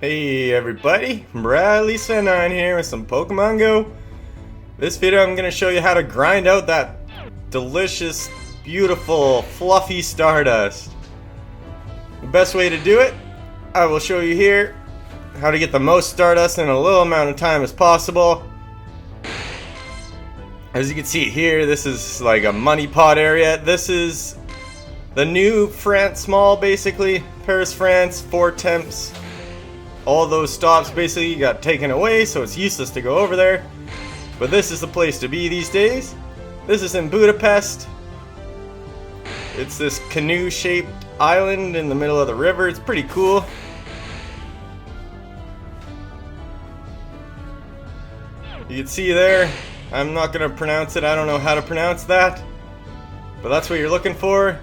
Hey everybody, Bradley79 here with some Pokemon Go. This video I'm going to show you how to grind out that delicious, beautiful, fluffy Stardust. The best way to do it, I will show you here how to get the most Stardust in a little amount of time as possible. As you can see here, this is like a money pot area. This is the new France Mall, basically. Paris, France, 4 temps. All those stops basically got taken away, so it's useless to go over there. But this is the place to be these days. This is in Budapest. It's this canoe-shaped island in the middle of the river. It's pretty cool. You can see there, I'm not going to pronounce it. I don't know how to pronounce that. But that's what you're looking for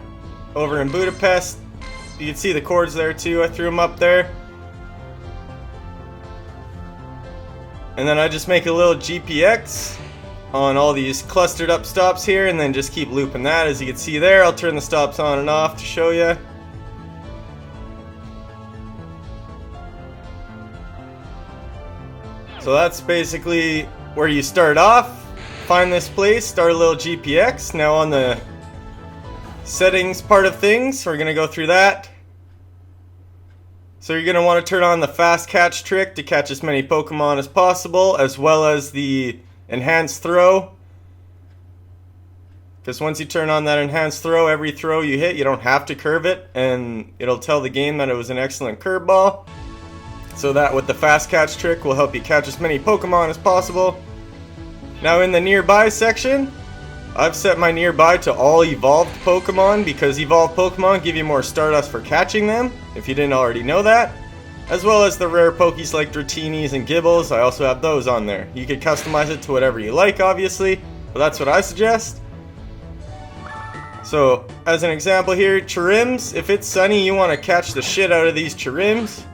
over in Budapest. You can see the cords there too. I threw them up there. And then I just make a little GPX on all these clustered up stops here, and then just keep looping that. As you can see there, I'll turn the stops on and off to show you. So that's basically where you start off. Find this place, start a little GPX. Now on the settings part of things, we're going to go through that. So you're going to want to turn on the fast catch trick to catch as many Pokemon as possible, as well as the enhanced throw. Because once you turn on that enhanced throw, every throw you hit, you don't have to curve it, and it'll tell the game that it was an excellent curve ball. So that with the fast catch trick will help you catch as many Pokemon as possible. Now in the nearby section, I've set my nearby to all evolved Pokemon because evolved Pokemon give you more Stardust for catching them, if you didn't already know that. As well as the rare Pokies like Dratinis and Gibbles, I also have those on there. You could customize it to whatever you like, obviously, but that's what I suggest. So, as an example here, Chirims, if it's sunny, you want to catch the shit out of these Chirims.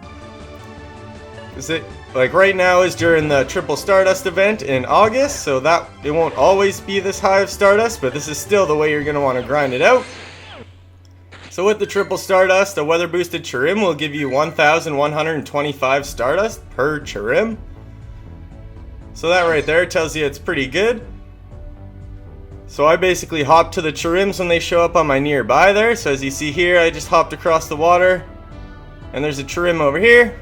Like right now is during the Triple Stardust event in August, so that it won't always be this high of Stardust, but this is still the way you're going to want to grind it out. So with the Triple Stardust, a weather boosted Chirim will give you 1,125 Stardust per Chirim. So that right there tells you it's pretty good. So I basically hop to the Chirims when they show up on my nearby there. So as you see here, I just hopped across the water, and there's a Chirim over here.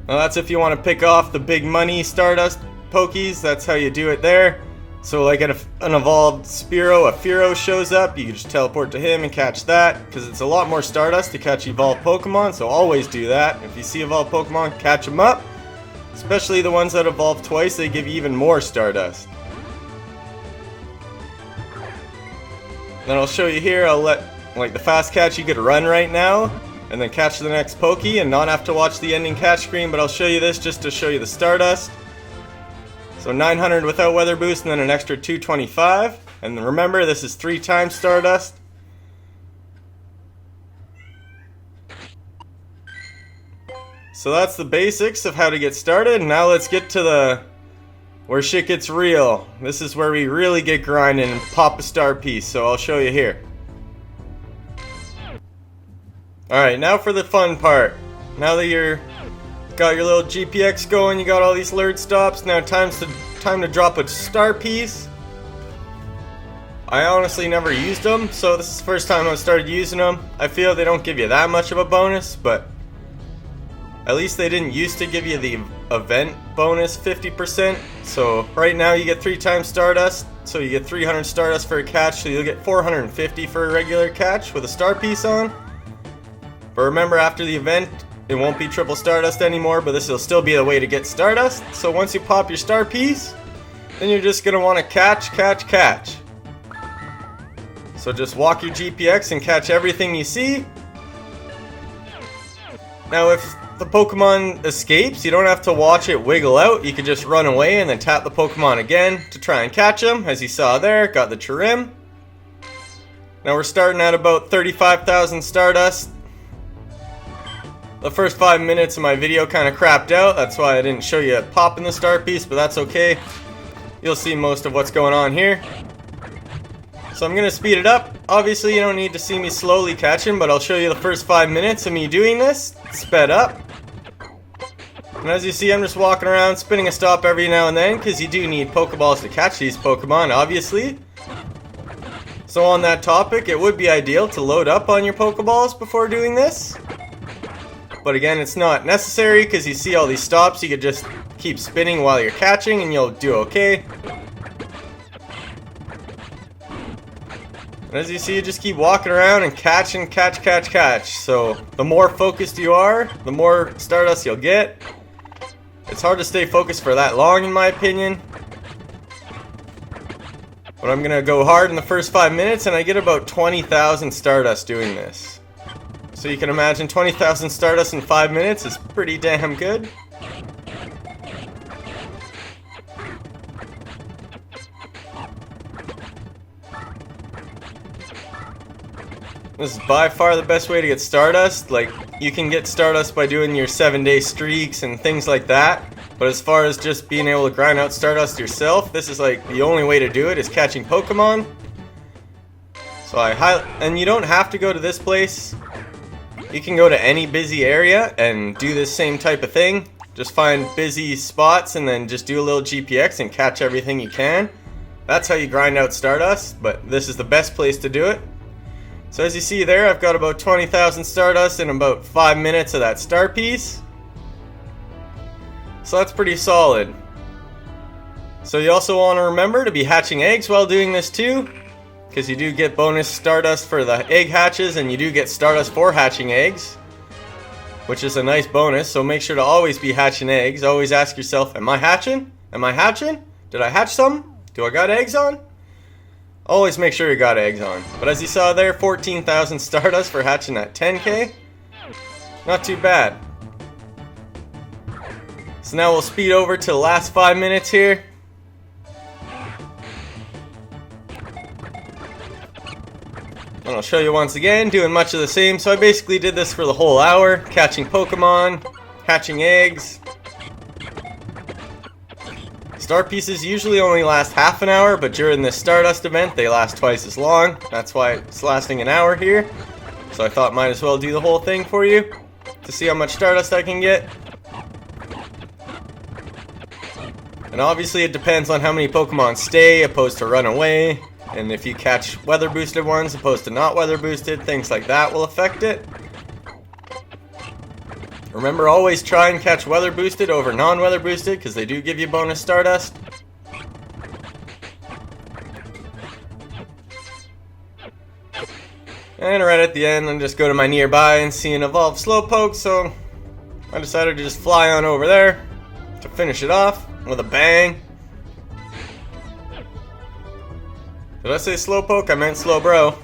Now that's if you want to pick off the big money Stardust Pokies, that's how you do it there. So like an evolved Spearow, a Fearow shows up, you can just teleport to him and catch that, because it's a lot more Stardust to catch evolved Pokemon, so always do that. If you see evolved Pokemon, catch them up. Especially the ones that evolve twice, they give you even more Stardust. Then I'll show you here, I'll let, like the fast catch, you could run right now and then catch the next Poke and not have to watch the ending catch screen, but I'll show you this just to show you the Stardust. So 900 without weather boost and then an extra 225. And remember, this is 3 times Stardust. So that's the basics of how to get started. Now let's get to where shit gets real. This is where we really get grinding and pop a star piece, so I'll show you here. Alright, now for the fun part. Now that you're got your little GPX going, you got all these lured stops, now time to drop a star piece. I honestly never used them, so this is the first time I've started using them. I feel they don't give you that much of a bonus, but at least they didn't used to give you the event bonus 50%. So right now you get 3 times Stardust, so you get 300 Stardust for a catch, so you'll get 450 for a regular catch with a star piece on. But remember, after the event, it won't be Triple Stardust anymore, but this will still be the way to get Stardust. So once you pop your star piece, then you're just going to want to catch. So just walk your GPX and catch everything you see. Now if the Pokemon escapes, you don't have to watch it wiggle out. You can just run away and then tap the Pokemon again to try and catch them. As you saw there, got the Chirim. Now we're starting at about 35,000 Stardust. The first 5 minutes of my video kind of crapped out, that's why I didn't show you popping the star piece, but that's okay. You'll see most of what's going on here. So I'm gonna speed it up. Obviously you don't need to see me slowly catching, but I'll show you the first 5 minutes of me doing this, sped up. And as you see, I'm just walking around, spinning a stop every now and then, because you do need Pokeballs to catch these Pokemon, obviously. So on that topic, it would be ideal to load up on your Pokeballs before doing this. But again, it's not necessary, because you see all these stops, you could just keep spinning while you're catching, and you'll do okay. And as you see, you just keep walking around and catch and catch, catch, catch. So the more focused you are, the more Stardust you'll get. It's hard to stay focused for that long, in my opinion. But I'm gonna go hard in the first 5 minutes, and I get about 20,000 Stardust doing this. So you can imagine 20,000 Stardust in 5 minutes is pretty damn good. This is by far the best way to get Stardust. Like, you can get Stardust by doing your 7-day streaks and things like that. But as far as just being able to grind out Stardust yourself, this is like the only way to do it is catching Pokemon. So and you don't have to go to this place. You can go to any busy area and do this same type of thing. Just find busy spots and then just do a little GPX and catch everything you can. That's how you grind out Stardust, but this is the best place to do it. So as you see there, I've got about 20,000 Stardust in about 5 minutes of that star piece. So that's pretty solid. So you also want to remember to be hatching eggs while doing this too, because you do get bonus Stardust for the egg hatches, and you do get Stardust for hatching eggs, which is a nice bonus. So make sure to always be hatching eggs. Always ask yourself, am I hatching? Am I hatching? Did I hatch some? Do I got eggs on? Always make sure you got eggs on. But as you saw there, 14,000 Stardust for hatching that 10k. Not too bad. So now we'll speed over to the last 5 minutes here. And I'll show you once again, doing much of the same. So I basically did this for the whole hour, catching Pokemon, hatching eggs. Star pieces usually only last half an hour, but during this Stardust event, they last twice as long. That's why it's lasting an hour here. So I thought might as well do the whole thing for you to see how much Stardust I can get. And obviously it depends on how many Pokemon stay opposed to run away. And if you catch weather boosted ones opposed to not weather boosted, things like that will affect it. Remember, always try and catch weather boosted over non-weather boosted, because they do give you bonus Stardust. And right at the end, I'm just go to my nearby and see an evolved Slowpoke, so I decided to just fly on over there to finish it off with a bang. Did I say Slowpoke? I meant Slowbro.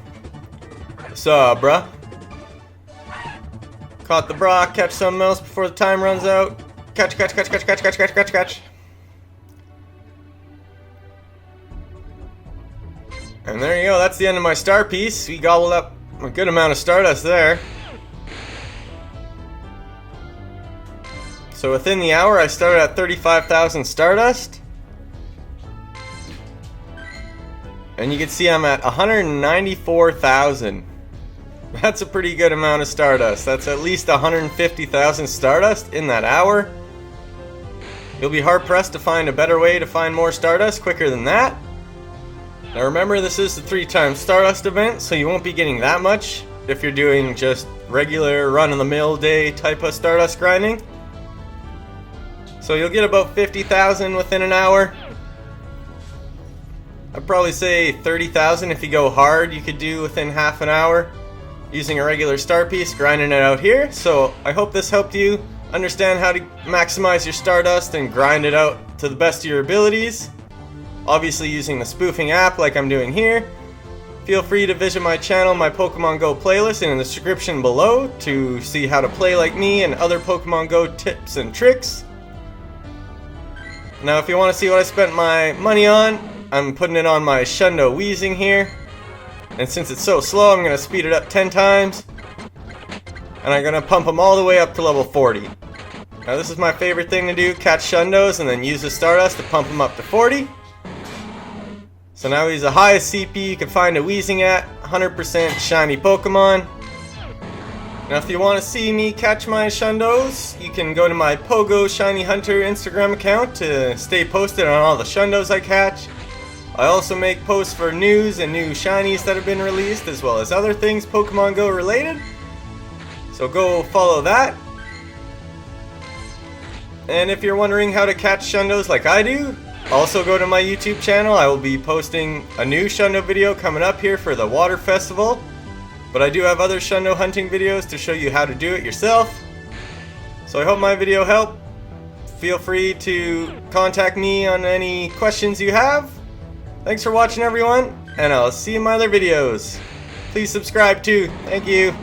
Sup, bruh? Caught the Brock, catch something else before the time runs out. Catch, catch, catch, catch, catch, catch, catch, catch, catch. And there you go, that's the end of my star piece. We gobbled up a good amount of Stardust there. So within the hour, I started at 35,000 Stardust. And you can see I'm at 194,000. That's a pretty good amount of Stardust. That's at least 150,000 Stardust in that hour. You'll be hard pressed to find a better way to find more Stardust quicker than that. Now remember, this is the 3-time Stardust event, so you won't be getting that much if you're doing just regular run-of-the-mill day type of Stardust grinding. So you'll get about 50,000 within an hour. I'd probably say 30,000 if you go hard you could do within half an hour using a regular star piece, grinding it out here. So I hope this helped you understand how to maximize your Stardust and grind it out to the best of your abilities. Obviously using the Spoofing app like I'm doing here. Feel free to visit my channel, my Pokemon GO playlist, and in the description below to see how to play like me and other Pokemon GO tips and tricks. Now if you want to see what I spent my money on, I'm putting it on my Shundo Weezing here. And since it's so slow, I'm going to speed it up 10 times. And I'm going to pump them all the way up to level 40. Now this is my favorite thing to do, catch Shundos and then use the Stardust to pump them up to 40. So now he's the highest CP you can find a Weezing at, 100% shiny Pokemon. Now if you want to see me catch my Shundos, you can go to my Pogo Shiny Hunter Instagram account to stay posted on all the Shundos I catch. I also make posts for news and new shinies that have been released, as well as other things Pokemon GO related. So go follow that. And if you're wondering how to catch Shundos like I do, also go to my YouTube channel. I will be posting a new Shundo video coming up here for the Water Festival. But I do have other Shundo hunting videos to show you how to do it yourself. So I hope my video helped. Feel free to contact me on any questions you have. Thanks for watching everyone, and I'll see you in my other videos. Please subscribe too. Thank you.